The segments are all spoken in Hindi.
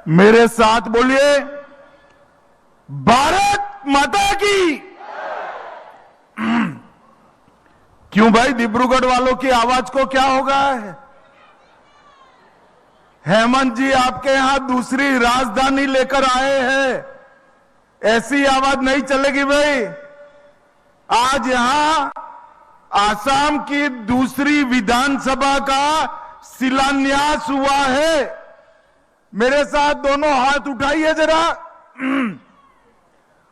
मेरे साथ बोलिए, भारत माता की। क्यों भाई, डिब्रूगढ़ वालों की आवाज को क्या होगा? हेमंत जी आपके यहां दूसरी राजधानी लेकर आए हैं, ऐसी आवाज नहीं चलेगी भाई। आज यहां आसाम की दूसरी विधानसभा का शिलान्यास हुआ है। मेरे साथ दोनों हाथ उठाइए जरा,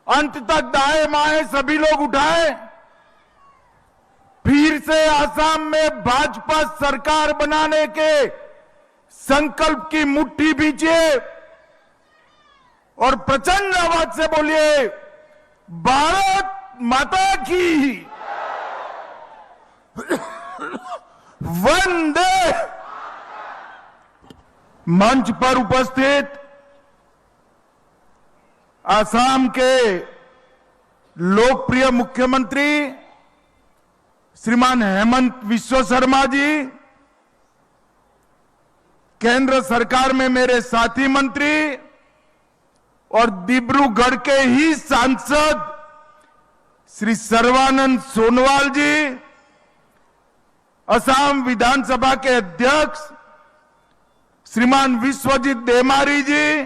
अंत तक दाएं बाएं सभी लोग उठाएं। फिर से आसाम में भाजपा सरकार बनाने के संकल्प की मुट्ठी भींचिए और प्रचंड आवाज से बोलिए, भारत माता की। वंदे। मंच पर उपस्थित असम के लोकप्रिय मुख्यमंत्री श्रीमान हेमंत विश्व शर्मा जी, केंद्र सरकार में मेरे साथी मंत्री और डिब्रूगढ़ के ही सांसद श्री सर्बानंद सोनोवाल जी, असम विधानसभा के अध्यक्ष श्रीमान विश्वजीत देमारी जी,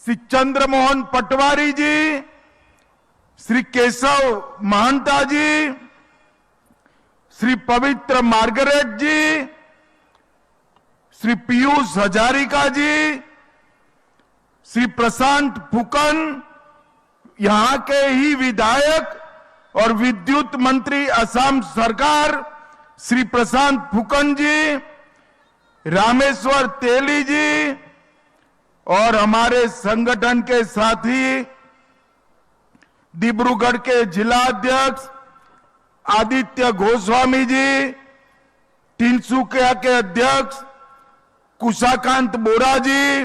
श्री चंद्रमोहन पटवारी जी, श्री केशव महंता जी, श्री पवित्र मार्गरेट जी, श्री पीयूष हजारिका जी, श्री प्रशांत फुकन, यहां के ही विधायक और विद्युत मंत्री असम सरकार श्री प्रशांत फुकन जी, रामेश्वर तेली जी और हमारे संगठन के साथी डिब्रूगढ़ के जिला अध्यक्ष आदित्य गोस्वामी जी, तिनसुकिया के अध्यक्ष कुशाकांत बोरा जी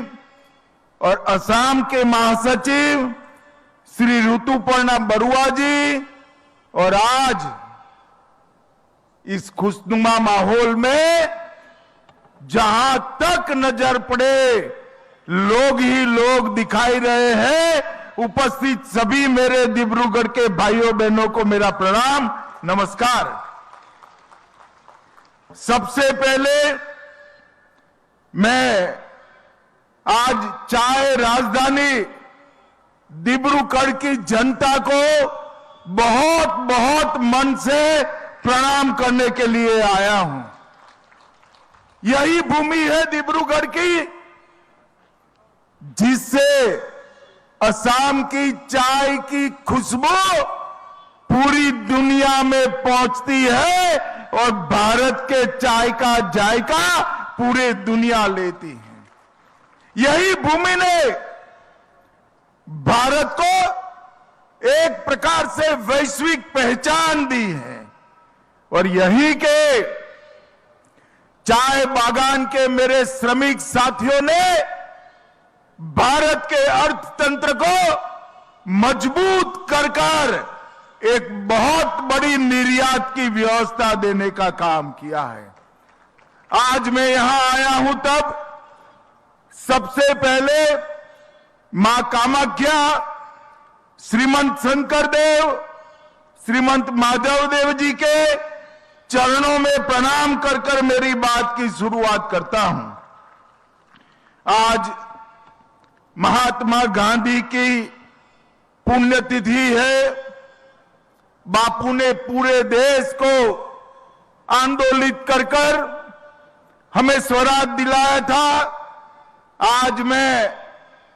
और असम के महासचिव श्री ऋतुपर्णा बरुआ जी। और आज इस खुशनुमा माहौल में जहां तक नजर पड़े लोग ही लोग दिखाई रहे हैं, उपस्थित सभी मेरे डिब्रूगढ़ के भाइयों बहनों को मेरा प्रणाम, नमस्कार। सबसे पहले मैं आज चाय राजधानी डिब्रूगढ़ की जनता को बहुत बहुत मन से प्रणाम करने के लिए आया हूं। यही भूमि है डिब्रूगढ़ की जिससे असम की चाय की खुशबू पूरी दुनिया में पहुंचती है और भारत के चाय का जायका पूरे दुनिया लेती है। यही भूमि ने भारत को एक प्रकार से वैश्विक पहचान दी है और यही के चाय बागान के मेरे श्रमिक साथियों ने भारत के अर्थतंत्र को मजबूत कर एक बहुत बड़ी निर्यात की व्यवस्था देने का काम किया है। आज मैं यहां आया हूं तब सबसे पहले मां कामाख्या, श्रीमंत शंकर देव, श्रीमंत माधव देव जी के चरणों में प्रणाम कर कर मेरी बात की शुरुआत करता हूं। आज महात्मा गांधी की पुण्यतिथि है। बापू ने पूरे देश को आंदोलित कर कर हमें स्वराज दिलाया था। आज मैं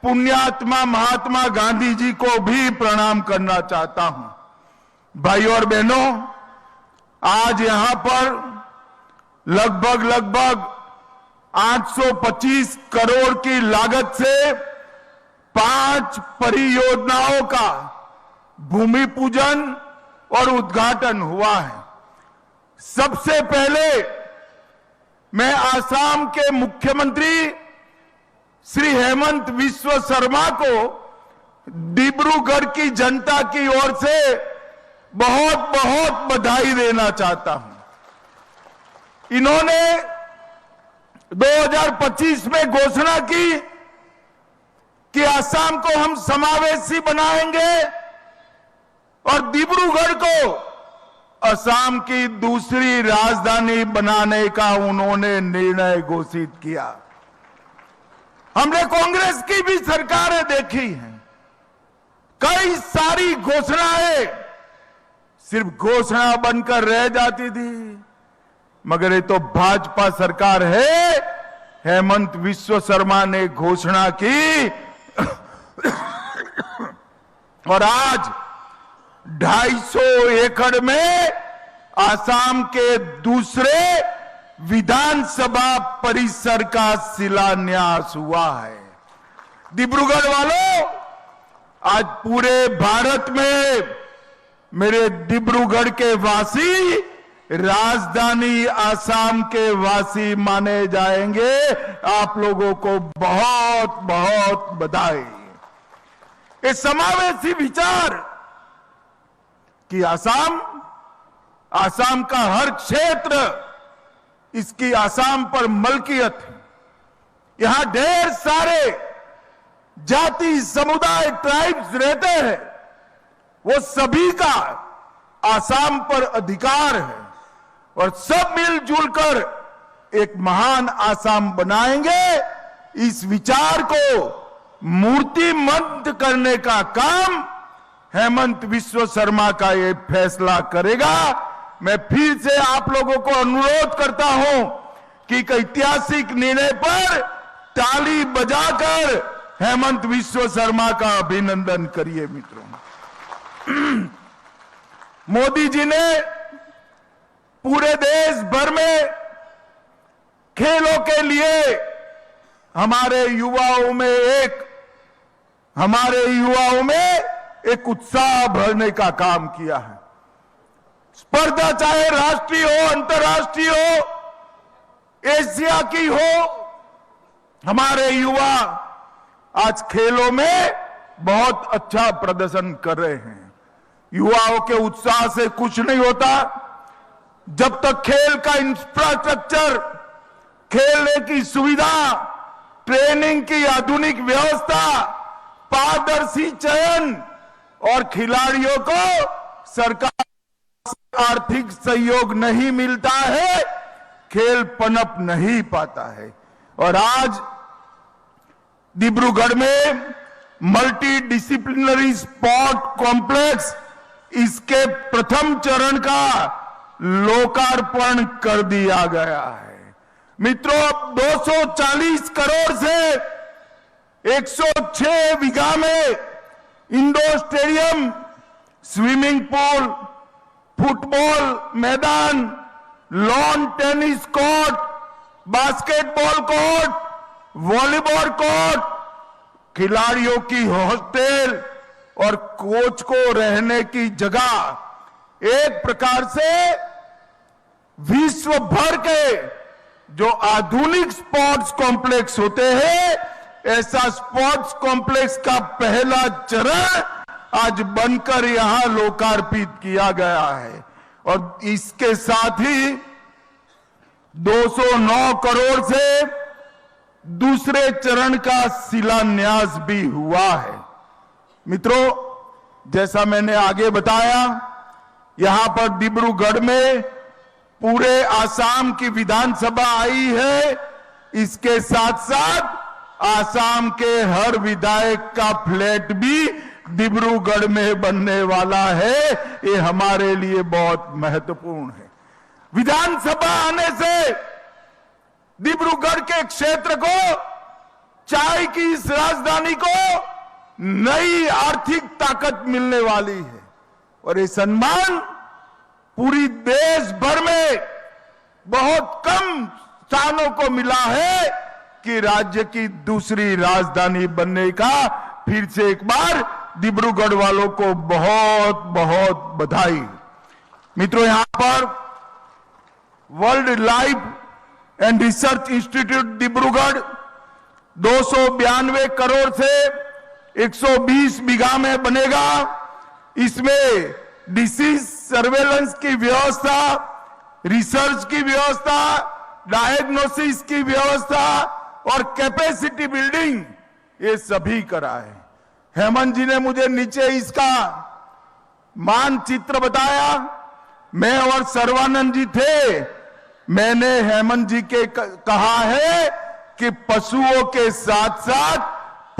पुण्यात्मा महात्मा गांधी जी को भी प्रणाम करना चाहता हूं। भाइयों और बहनों, आज यहां पर लगभग 825 करोड़ की लागत से 5 परियोजनाओं का भूमि पूजन और उद्घाटन हुआ है। सबसे पहले मैं आसाम के मुख्यमंत्री श्री हेमंत विश्व शर्मा को डिब्रूगढ़ की जनता की ओर से बहुत बहुत बधाई देना चाहता हूं। इन्होंने 2025 में घोषणा की कि असम को हम समावेशी बनाएंगे और डिब्रूगढ़ को असम की दूसरी राजधानी बनाने का उन्होंने निर्णय घोषित किया। हमने कांग्रेस की भी सरकारें देखी हैं, कई सारी घोषणाएं सिर्फ घोषणा बनकर रह जाती थी, मगर ये तो भाजपा सरकार है। हेमंत विश्व शर्मा ने घोषणा की और आज 250 एकड़ में असम के दूसरे विधानसभा परिसर का शिलान्यास हुआ है। डिब्रूगढ़ वालों, आज पूरे भारत में मेरे डिब्रूगढ़ के वासी राजधानी असम के वासी माने जाएंगे। आप लोगों को बहुत बहुत बधाई। ये समावेशी विचार कि असम का हर क्षेत्र इसकी असम पर मलकियत है। यहां ढेर सारे जाति समुदाय ट्राइब्स रहते हैं, वो सभी का असम पर अधिकार है और सब मिलजुल कर एक महान असम बनाएंगे। इस विचार को मूर्तिमंत करने का काम हेमंत विश्व शर्मा का ये फैसला करेगा। मैं फिर से आप लोगों को अनुरोध करता हूं कि एक ऐतिहासिक निर्णय पर ताली बजाकर हेमंत विश्व शर्मा का अभिनंदन करिए। मित्रों, मोदी जी ने पूरे देश भर में खेलों के लिए हमारे युवाओं में एक उत्साह भरने का काम किया है। स्पर्धा चाहे राष्ट्रीय हो, अंतर्राष्ट्रीय हो, एशिया की हो, हमारे युवा आज खेलों में बहुत अच्छा प्रदर्शन कर रहे हैं। युवाओं के उत्साह से कुछ नहीं होता जब तक खेल का इंफ्रास्ट्रक्चर, खेलने की सुविधा, ट्रेनिंग की आधुनिक व्यवस्था, पारदर्शी चयन और खिलाड़ियों को सरकार से आर्थिक सहयोग नहीं मिलता है, खेल पनप नहीं पाता है। और आज डिब्रूगढ़ में मल्टी डिसिप्लिनरी स्पोर्ट कॉम्प्लेक्स, इसके प्रथम चरण का लोकार्पण कर दिया गया है। मित्रों, 240 करोड़ से 106 बीघा में indoor stadium, swimming pool, football मैदान, lawn tennis court, basketball court, volleyball court, खिलाड़ियों की हॉस्टल और कोच को रहने की जगह, एक प्रकार से विश्व भर के जो आधुनिक स्पोर्ट्स कॉम्प्लेक्स होते हैं, ऐसा स्पोर्ट्स कॉम्प्लेक्स का पहला चरण आज बनकर यहां लोकार्पित किया गया है। और इसके साथ ही 209 करोड़ से दूसरे चरण का शिलान्यास भी हुआ है। मित्रों, जैसा मैंने आगे बताया, यहां पर डिब्रूगढ़ में पूरे आसाम की विधानसभा आई है। इसके साथ साथ आसाम के हर विधायक का फ्लैट भी डिब्रूगढ़ में बनने वाला है। ये हमारे लिए बहुत महत्वपूर्ण है। विधानसभा आने से डिब्रूगढ़ के क्षेत्र को, चाय की इस राजधानी को नई आर्थिक ताकत मिलने वाली है। और ये सम्मान पूरी देश भर में बहुत कम स्थानों को मिला है कि राज्य की दूसरी राजधानी बनने का। फिर से एक बार डिब्रूगढ़ वालों को बहुत बहुत बधाई। मित्रों, यहां पर world life and research institute Dibrugarh 292 crore से 120 बीघा में बनेगा। इसमें डिसीज सर्वेलेंस की व्यवस्था, रिसर्च की व्यवस्था, डायग्नोसिस की व्यवस्था और कैपेसिटी बिल्डिंग, ये सभी करा है। हेमंत जी ने मुझे नीचे इसका मानचित्र बताया। मैं और सर्वानंद जी थे। मैंने हेमंत जी के कहा है कि पशुओं के साथ साथ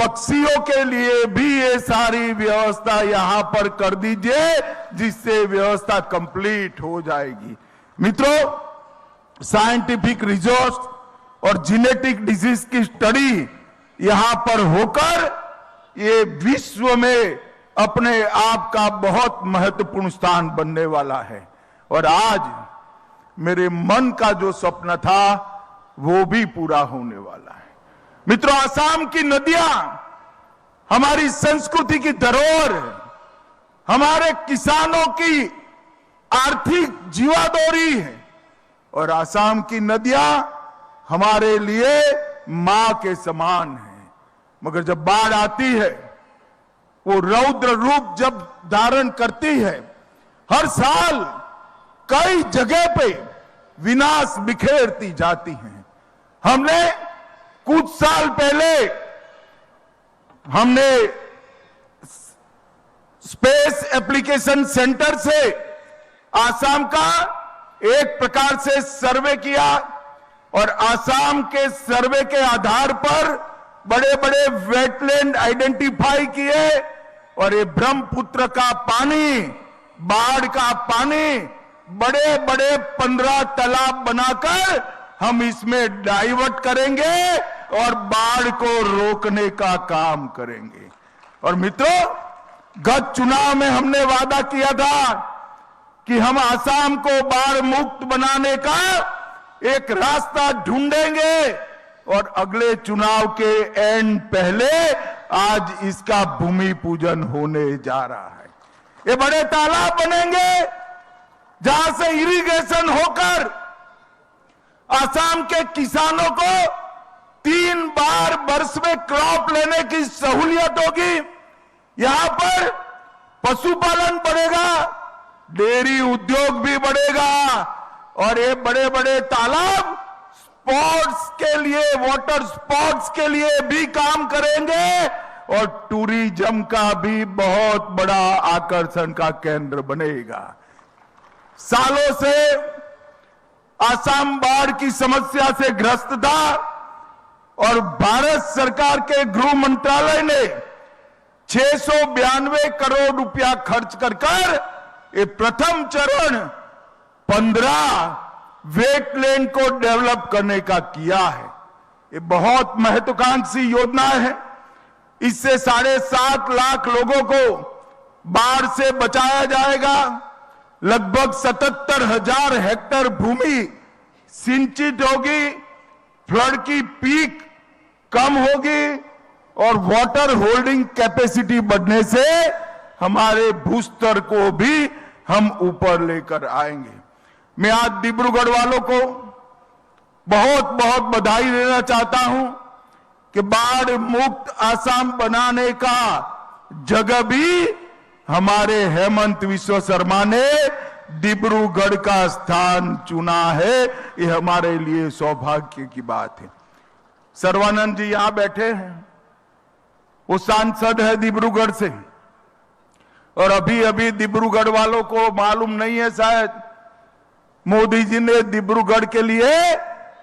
पक्षियों के लिए भी ये सारी व्यवस्था यहां पर कर दीजिए, जिससे व्यवस्था कंप्लीट हो जाएगी। मित्रों, साइंटिफिक रिसोर्स और जेनेटिक डिजीज की स्टडी यहां पर होकर ये विश्व में अपने आप का बहुत महत्वपूर्ण स्थान बनने वाला है। और आज मेरे मन का जो सपना था वो भी पूरा होने वाला है। मित्रों, असम की नदियां हमारी संस्कृति की धरोहर है, हमारे किसानों की आर्थिक जीवादोरी है, और असम की नदियां हमारे लिए मां के समान है। मगर जब बाढ़ आती है, वो रौद्र रूप जब धारण करती है, हर साल कई जगह पे विनाश बिखेरती जाती हैं। हमने कुछ साल पहले स्पेस एप्लीकेशन सेंटर से आसाम का एक प्रकार से सर्वे किया, और आसाम के सर्वे के आधार पर बड़े बड़े वेटलैंड आइडेंटिफाई किए, और ये ब्रह्मपुत्र का पानी, बाढ़ का पानी, बड़े बड़े 15 तालाब बनाकर हम इसमें डाइवर्ट करेंगे और बाढ़ को रोकने का काम करेंगे। और मित्रों, गत चुनाव में हमने वादा किया था कि हम आसाम को बाढ़ मुक्त बनाने का एक रास्ता ढूंढेंगे, और अगले चुनाव के एंड पहले आज इसका भूमि पूजन होने जा रहा है। ये बड़े तालाब बनेंगे जहां से इरिगेशन होकर आसाम के किसानों को 3 बार वर्ष में क्रॉप लेने की सहूलियत होगी। यहां पर पशुपालन बढ़ेगा, डेयरी उद्योग भी बढ़ेगा, और ये बड़े बड़े तालाब स्पोर्ट्स के लिए, वाटर स्पोर्ट्स के लिए भी काम करेंगे, और टूरिज्म का भी बहुत बड़ा आकर्षण का केंद्र बनेगा। सालों से आसाम बाढ़ की समस्या से ग्रस्त था, और भारत सरकार के गृह मंत्रालय ने 692 करोड़ रुपया खर्च कर ये प्रथम चरण 15 वेटलैंड को डेवलप करने का किया है। ये बहुत महत्वाकांक्षी योजना है। इससे 7.5 लाख लोगों को बाढ़ से बचाया जाएगा। लगभग 77,000 हेक्टेयर भूमि सिंचित होगी, फ्लड की पीक कम होगी, और वाटर होल्डिंग कैपेसिटी बढ़ने से हमारे भूस्तर को भी हम ऊपर लेकर आएंगे। मैं आज डिब्रूगढ़ वालों को बहुत बहुत बधाई देना चाहता हूं कि बाढ़ मुक्त आसाम बनाने का जगह भी हमारे हेमंत विश्व शर्मा ने डिब्रूगढ़ का स्थान चुना है। ये हमारे लिए सौभाग्य की बात है। सर्वानंद जी यहां बैठे हैं, वो सांसद है डिब्रूगढ़ से, और अभी अभी डिब्रूगढ़ वालों को मालूम नहीं है शायद, मोदी जी ने डिब्रूगढ़ के लिए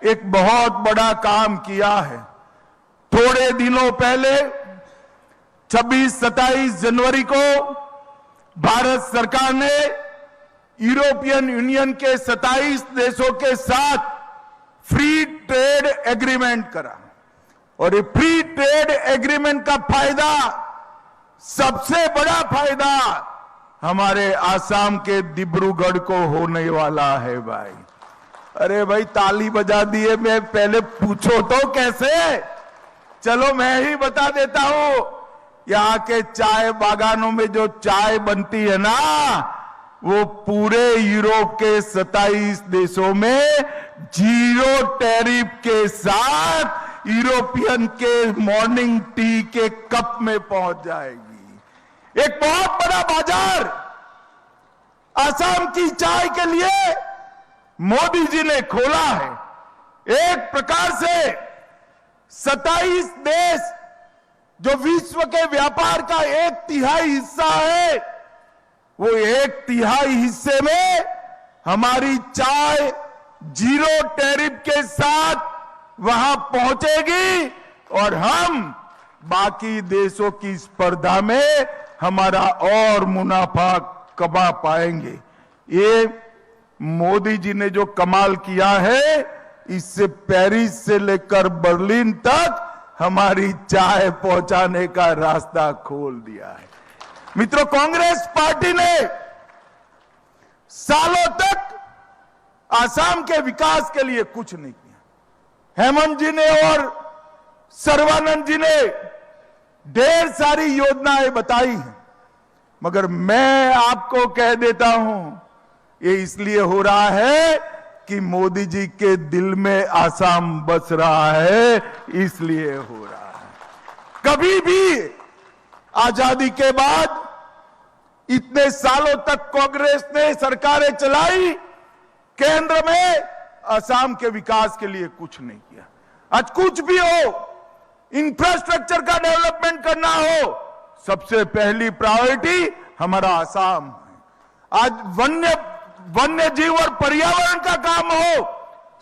एक बहुत बड़ा काम किया है। थोड़े दिनों पहले 26-27 जनवरी को भारत सरकार ने यूरोपियन यूनियन के 27 देशों के साथ फ्री ट्रेड एग्रीमेंट करा, और ये फ्री ट्रेड एग्रीमेंट का फायदा, सबसे बड़ा फायदा हमारे आसाम के डिब्रूगढ़ को होने वाला है। भाई, अरे भाई ताली बजा दिए, मैं पहले पूछो तो कैसे। चलो मैं ही बता देता हूं, यहाँ के चाय बागानों में जो चाय बनती है ना, वो पूरे यूरोप के 27 देशों में 0 टैरिफ के साथ यूरोपियन के मॉर्निंग टी के कप में पहुंच जाएगी। एक बहुत बड़ा बाजार आसाम की चाय के लिए मोदी जी ने खोला है। एक प्रकार से 27 देश जो विश्व के व्यापार का 1/3 हिस्सा है, वो 1/3 हिस्से में हमारी चाय 0 टैरिफ के साथ वहां पहुंचेगी और हम बाकी देशों की स्पर्धा में हमारा और मुनाफा कमा पाएंगे। ये मोदी जी ने जो कमाल किया है, इससे पेरिस से लेकर बर्लिन तक हमारी चाय पहुंचाने का रास्ता खोल दिया है। मित्रों, कांग्रेस पार्टी ने सालों तक आसाम के विकास के लिए कुछ नहीं किया। हेमंत जी ने और सर्बानंद जी ने ढेर सारी योजनाएं बताई हैं, मगर मैं आपको कह देता हूं, ये इसलिए हो रहा है कि मोदी जी के दिल में आसाम बस रहा है, इसलिए हो रहा है। कभी भी आजादी के बाद इतने सालों तक कांग्रेस ने सरकारें चलाई, केंद्र में आसाम के विकास के लिए कुछ नहीं किया। आज कुछ भी हो, इंफ्रास्ट्रक्चर का डेवलपमेंट करना हो, सबसे पहली प्रायोरिटी हमारा आसाम है। आज वन्य जीव और पर्यावरण का काम हो,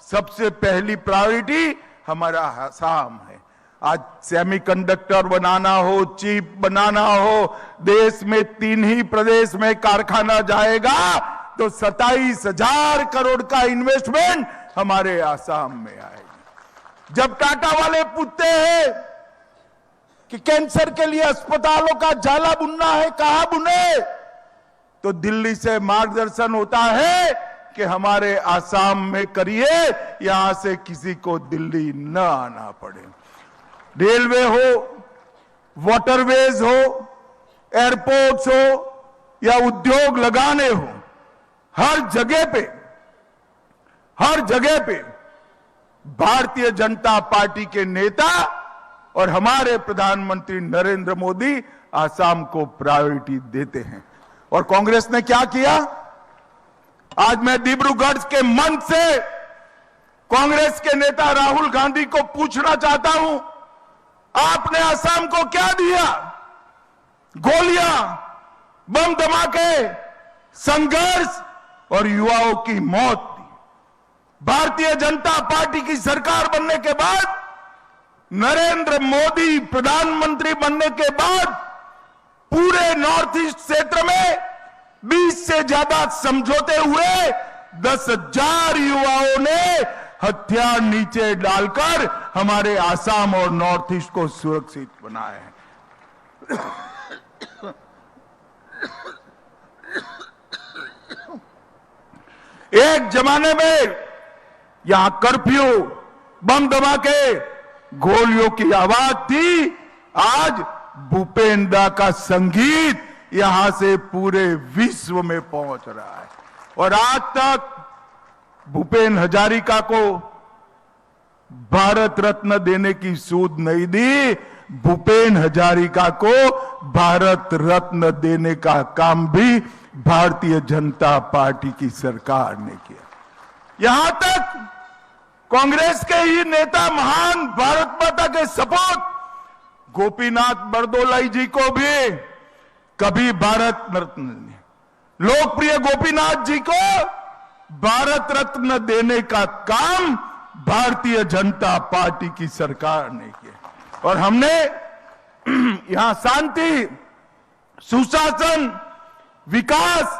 सबसे पहली प्रायोरिटी हमारा आसाम है। आज सेमीकंडक्टर बनाना हो, चिप बनाना हो, देश में 3 ही प्रदेश में कारखाना जाएगा तो 27,000 करोड़ का इन्वेस्टमेंट हमारे आसाम में आएगा। जब टाटा वाले पूछते हैं कि कैंसर के लिए अस्पतालों का जाला बुनना है, कहां बुने, तो दिल्ली से मार्गदर्शन होता है कि हमारे आसाम में करिए, यहां से किसी को दिल्ली न आना पड़े। रेलवे हो, वाटरवेज हो, एयरपोर्ट्स हो या उद्योग लगाने हो, हर जगह पे भारतीय जनता पार्टी के नेता और हमारे प्रधानमंत्री नरेंद्र मोदी आसाम को प्रायोरिटी देते हैं। और कांग्रेस ने क्या किया? आज मैं डिब्रूगढ़ के मंच से कांग्रेस के नेता राहुल गांधी को पूछना चाहता हूं, आपने आसाम को क्या दिया? गोलियां, बम धमाके, संघर्ष और युवाओं की मौत दी। भारतीय जनता पार्टी की सरकार बनने के बाद, नरेंद्र मोदी प्रधानमंत्री बनने के बाद पूरे नॉर्थ ईस्ट क्षेत्र में 20 से ज्यादा समझौते हुए, 10,000 युवाओं ने हथियार नीचे डालकर हमारे आसाम और नॉर्थ ईस्ट को सुरक्षित बनाया है। एक जमाने में यहां कर्फ्यू, बम धमाके, गोलियों की आवाज थी, आज भूपेन दा का संगीत यहां से पूरे विश्व में पहुंच रहा है। और आज तक भूपेन हजारिका को भारत रत्न देने की सूद नहीं दी, भूपेन हजारिका को भारत रत्न देने का काम भी भारतीय जनता पार्टी की सरकार ने किया। यहां तक कांग्रेस के ही नेता, महान भारत माता के सपूत गोपीनाथ बरदोलाई जी को भी कभी भारत रत्न, लोकप्रिय गोपीनाथ जी को भारत रत्न देने का काम भारतीय जनता पार्टी की सरकार ने किया। और हमने यहां शांति, सुशासन, विकास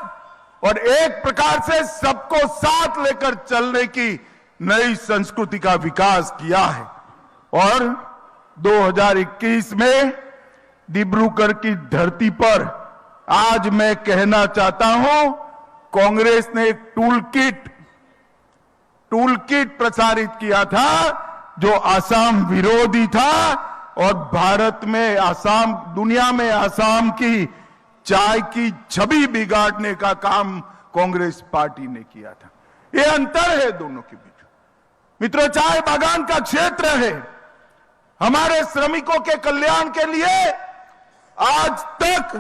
और एक प्रकार से सबको साथ लेकर चलने की नई संस्कृति का विकास किया है। और 2021 में डिब्रूगढ़ की धरती पर आज मैं कहना चाहता हूं, कांग्रेस ने एक टूल किट प्रसारित किया था जो आसाम विरोधी था और भारत में आसाम, दुनिया में आसाम की चाय की छवि बिगाड़ने का काम कांग्रेस पार्टी ने किया था। ये अंतर है दोनों के बीच। मित्रों, चाय बागान का क्षेत्र है, हमारे श्रमिकों के कल्याण के लिए आज तक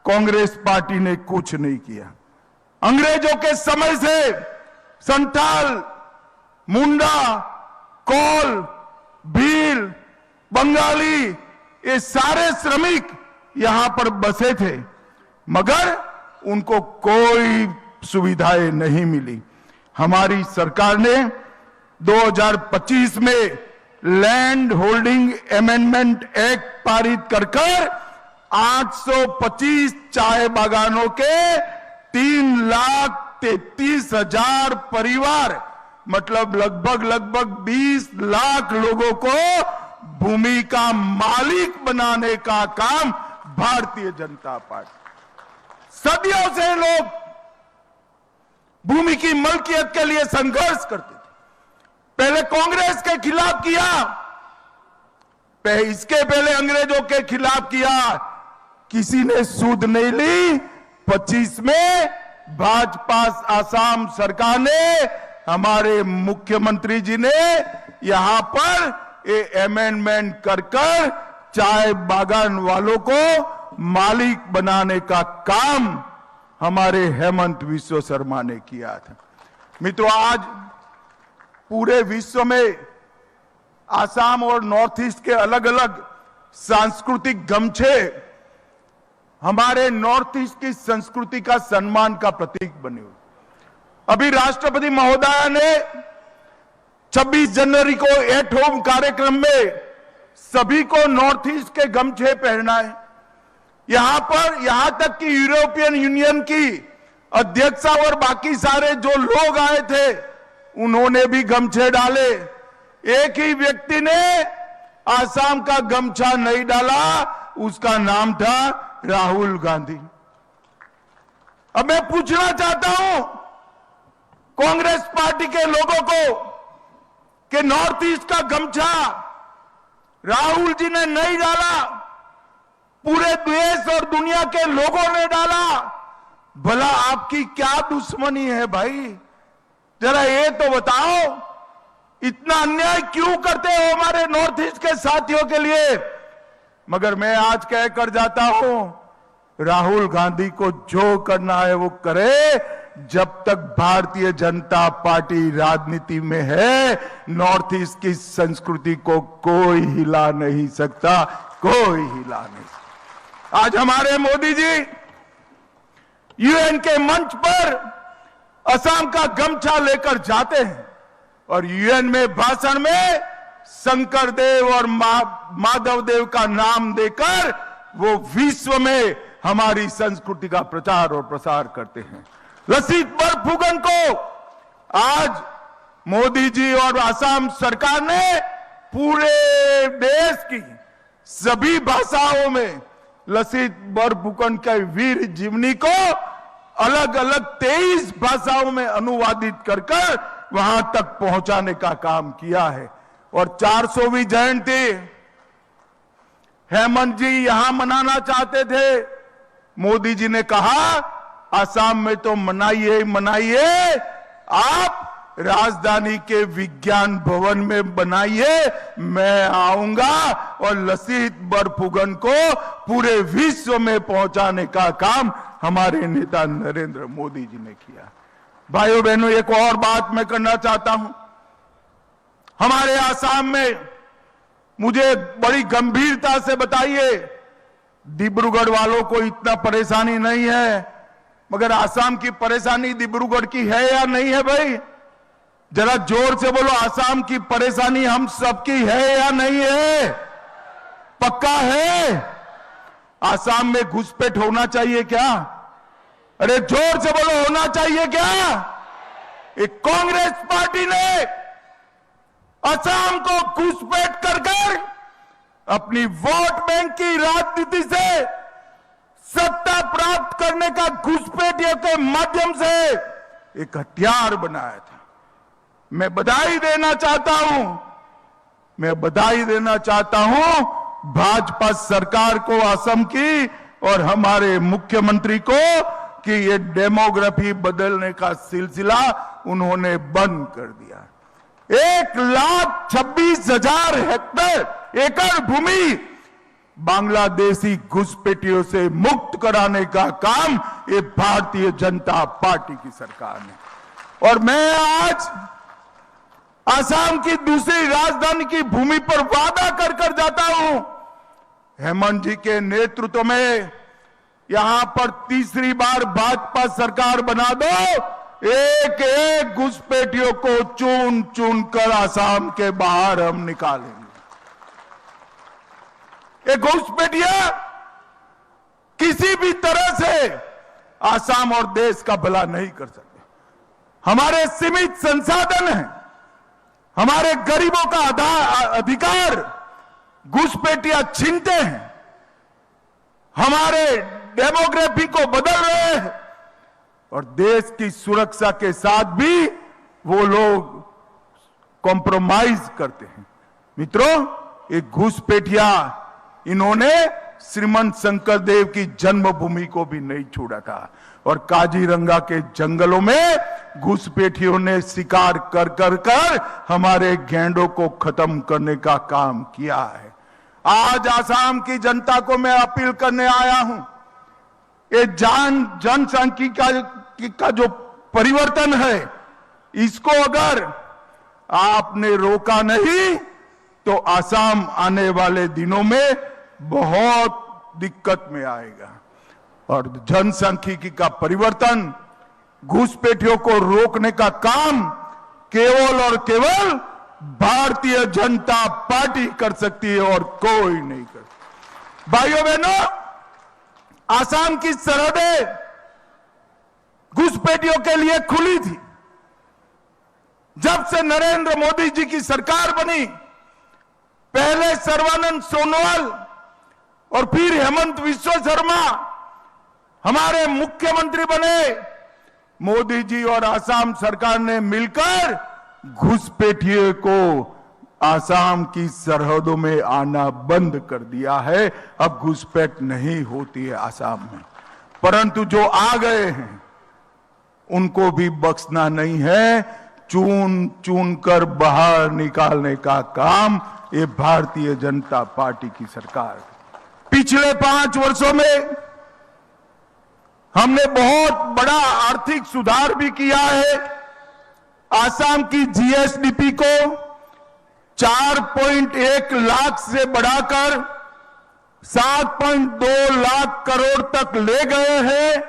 कांग्रेस पार्टी ने कुछ नहीं किया। अंग्रेजों के समय से संथाल, मुंडा, कौल, भील, बंगाली, ये सारे श्रमिक यहां पर बसे थे, मगर उनको कोई सुविधाएं नहीं मिली। हमारी सरकार ने 2025 में लैंड होल्डिंग अमेंडमेंट एक्ट पारित कर 825 चाय बागानों के 3,33,000 परिवार, मतलब लगभग 20 लाख लोगों को भूमि का मालिक बनाने का काम भारतीय जनता पार्टी। सदियों से लोग भूमि की मलकियत के लिए संघर्ष करते थे। पहले कांग्रेस के खिलाफ किया, इसके पहले अंग्रेजों के खिलाफ किया, किसी ने सूद नहीं ली। 25 में भाजपा आसाम सरकार ने, हमारे मुख्यमंत्री जी ने यहां पर ये अमेंडमेंट कर चाय बागान वालों को मालिक बनाने का काम हमारे हेमंत विश्व शर्मा ने किया था। मित्रों, आज पूरे विश्व में आसाम और नॉर्थ ईस्ट के अलग अलग सांस्कृतिक गमछे हमारे नॉर्थ ईस्ट की संस्कृति का सम्मान का प्रतीक बने हुए। अभी राष्ट्रपति महोदया ने 26 जनवरी को एट होम कार्यक्रम में सभी को नॉर्थ ईस्ट के गमछे पहनाए। यहां तक कि यूरोपियन यूनियन की अध्यक्षा और बाकी सारे जो लोग आए थे उन्होंने भी गमछे डाले। एक ही व्यक्ति ने आसाम का गमछा नहीं डाला, उसका नाम था राहुल गांधी। अब मैं पूछना चाहता हूं कांग्रेस पार्टी के लोगों को कि नॉर्थ ईस्ट का गमछा राहुल जी ने नहीं डाला, पूरे देश और दुनिया के लोगों ने डाला। भला आपकी क्या दुश्मनी है भाई? जरा ये तो बताओ, इतना अन्याय क्यों करते हो हमारे नॉर्थ ईस्ट के साथियों के लिए? मगर मैं आज कहकर जाता हूं, राहुल गांधी को जो करना है वो करे। जब तक भारतीय जनता पार्टी राजनीति में है, नॉर्थ ईस्ट की संस्कृति को कोई हिला नहीं सकता, कोई हिला नहीं सकता। आज हमारे मोदी जी यूएन के मंच पर असम का गमछा लेकर जाते हैं और यूएन में भाषण में शंकर देव और माधव देव का नाम देकर वो विश्व में हमारी संस्कृति का प्रचार और प्रसार करते हैं। लसित बरफुकन को आज मोदी जी और असम सरकार ने पूरे देश की सभी भाषाओं में लसित बरफुकन के वीर जीवनी को अलग अलग 23 भाषाओं में अनुवादित कर वहां तक पहुंचाने का काम किया है। और 400वीं जयंती हेमंत जी यहां मनाना चाहते थे। मोदी जी ने कहा असम में तो मनाइए मनाइए, आप राजधानी के विज्ञान भवन में बनाइए, मैं आऊंगा और लसित बरफुकन को पूरे विश्व में पहुंचाने का काम हमारे नेता नरेंद्र मोदी जी ने किया। भाइयों बहनों, एक और बात मैं करना चाहता हूं। हमारे आसाम में मुझे बड़ी गंभीरता से बताइए, डिब्रूगढ़ वालों को इतना परेशानी नहीं है, मगर आसाम की परेशानी डिब्रूगढ़ की है या नहीं है? भाई जरा जोर से बोलो, आसाम की परेशानी हम सबकी है या नहीं है? पक्का है? आसाम में घुसपैठ होना चाहिए क्या? अरे जोर से बोलो, होना चाहिए क्या? एक कांग्रेस पार्टी ने असम को घुसपैठ कर अपनी वोट बैंक की राजनीति से सत्ता प्राप्त करने का घुसपैठियों के माध्यम से एक हथियार बनाया था। मैं बधाई देना चाहता हूं भाजपा सरकार को, असम की और हमारे मुख्यमंत्री को कि ये डेमोग्राफी बदलने का सिलसिला उन्होंने बंद कर दिया। 1,26,000 हेक्टेयर एकड़ भूमि बांग्लादेशी घुसपैठियों से मुक्त कराने का काम ये भारतीय जनता पार्टी की सरकार ने। और मैं आज आसाम की दूसरी राजधानी की भूमि पर वादा कर कर जाता हूं, हेमंत जी के नेतृत्व में यहां पर तीसरी बार भाजपा सरकार बना दो, एक एक घुसपैठियों को चुन चुन कर आसाम के बाहर हम निकालेंगे। ये घुसपैठिया किसी भी तरह से आसाम और देश का भला नहीं कर सकते। हमारे सीमित संसाधन हैं, हमारे गरीबों का अधिकार घुसपैठिया छीनते हैं, हमारे डेमोग्राफी को बदल रहे हैं और देश की सुरक्षा के साथ भी वो लोग कॉम्प्रोमाइज करते हैं। मित्रों, एक घुसपैठिया इन्होंने श्रीमंत शंकरदेव की जन्मभूमि को भी नहीं छोड़ा था और काजीरंगा के जंगलों में घुसपैठियों ने शिकार कर कर कर हमारे गैंडों को खत्म करने का काम किया है। आज आसाम की जनता को मैं अपील करने आया हूं, ये जनसांख्यिकी का जो परिवर्तन है, इसको अगर आपने रोका नहीं तो आसाम आने वाले दिनों में बहुत दिक्कत में आएगा। और जनसांख्यिकी का परिवर्तन, घुसपैठियों को रोकने का काम केवल और केवल भारतीय जनता पार्टी कर सकती है और कोई नहीं कर सकता। भाइयों बहनों, आसाम की सरहदें घुसपैठियों के लिए खुली थी। जब से नरेंद्र मोदी जी की सरकार बनी, पहले सर्बानंद सोनोवाल और फिर हेमंत विश्व शर्मा हमारे मुख्यमंत्री बने, मोदी जी और आसाम सरकार ने मिलकर घुसपैठियों को आसाम की सरहदों में आना बंद कर दिया है। अब घुसपैठ नहीं होती है आसाम में, परंतु जो आ गए हैं उनको भी बख्शना नहीं है। चुन चुन कर बाहर निकालने का काम ये भारतीय जनता पार्टी की सरकार। पिछले 5 वर्षों में हमने बहुत बड़ा आर्थिक सुधार भी किया है। आसाम की जीएसडीपी को 4.1 लाख से बढ़ाकर 7.2 लाख करोड़ तक ले गए हैं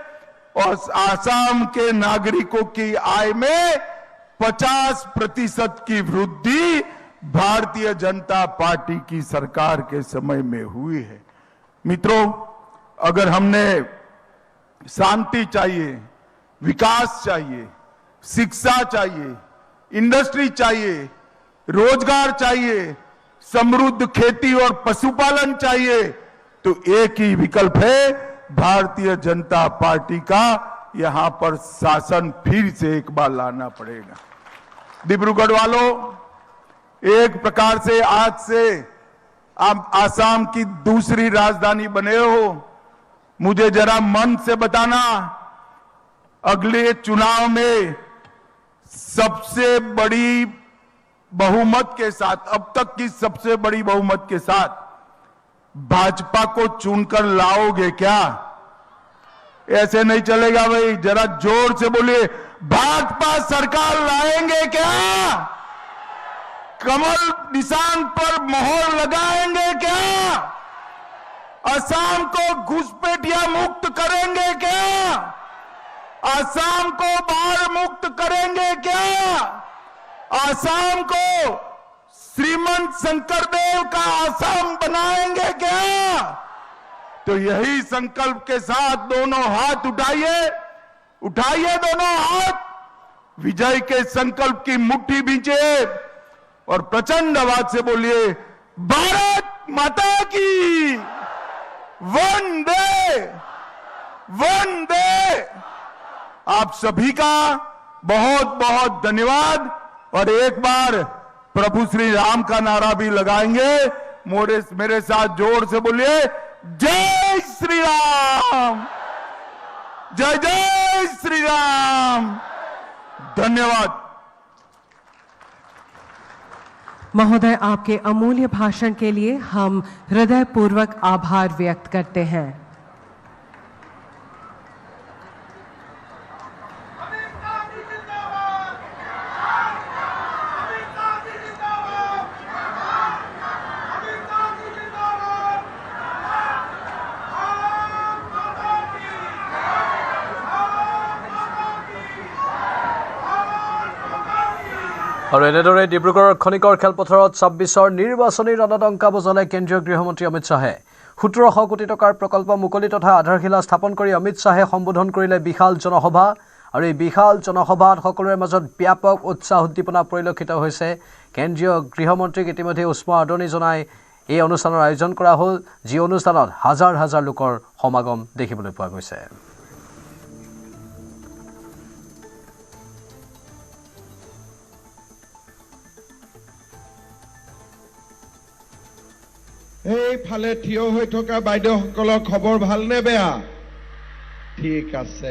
और आसाम के नागरिकों की आय में 50% की वृद्धि भारतीय जनता पार्टी की सरकार के समय में हुई है। मित्रों, अगर हमने शांति चाहिए, विकास चाहिए, शिक्षा चाहिए, इंडस्ट्री चाहिए, रोजगार चाहिए, समृद्ध खेती और पशुपालन चाहिए, तो एक ही विकल्प है भारतीय जनता पार्टी का। यहां पर शासन फिर से एक बार लाना पड़ेगा। डिब्रूगढ़ वालों, एक प्रकार से आज से आप आसाम की दूसरी राजधानी बने हो। मुझे जरा मन से बताना, अगले चुनाव में सबसे बड़ी बहुमत के साथ, अब तक की सबसे बड़ी बहुमत के साथ भाजपा को चुनकर लाओगे क्या? ऐसे नहीं चलेगा भाई, जरा जोर से बोलिए, भाजपा सरकार लाएंगे क्या? कमल निशान पर मोहर लगाएंगे क्या? असम को घुसपैठिया मुक्त करेंगे क्या? असम को बाढ़ मुक्त करेंगे क्या? असम को श्रीमंत शंकरदेव का असम बनाएंगे क्या? तो यही संकल्प के साथ दोनों हाथ उठाइए, उठाइए दोनों हाथ, विजय के संकल्प की मुट्ठी बींचे और प्रचंड आवाज से बोलिए, भारत माता की वंदे वंदे। आप सभी का बहुत बहुत धन्यवाद। और एक बार प्रभु श्री राम का नारा भी लगाएंगे। मेरे साथ जोर से बोलिए, जय श्री राम, जय जय श्री राम। धन्यवाद। महोदय, आपके अमूल्य भाषण के लिए हम हृदयपूर्वक आभार व्यक्त करते हैं। আৰু এনেদৰে ডিব্ৰুগড়ৰ খনিকৰ খেলপথাৰত 26ৰ নিৰ্বাচনী ৰণদংকা বজালে কেন্দ্ৰীয় গৃহমন্ত্ৰী অমিত শ্বাহে 1700 কোটি টকাৰ প্ৰকল্প মুকলি তথা আধাৰশিলা স্থাপন কৰি অমিত শ্বাহে সম্বোধন কৰিলে বিশাল জনসভা আৰু এই বিশাল জনসভাত সকলোৰে মাজত ব্যাপক উৎসাহ উদ্দীপনা পৰিলক্ষিত হৈছে কেন্দ্ৰীয় গৃহমন্ত্ৰীক ইতিমধ্যে উষ্ম আদৰণি জনাই এই অনুষ্ঠানৰ আয়োজন কৰা হ'ল যি অনুষ্ঠানত হাজাৰ হাজাৰ লোকৰ সমাগম দেখিবলৈ পোৱা গৈছে এইফালে থিয় হৈ থকা বাইদেউসকলৰ খবৰ ভালনে বেয়া ঠিক আছে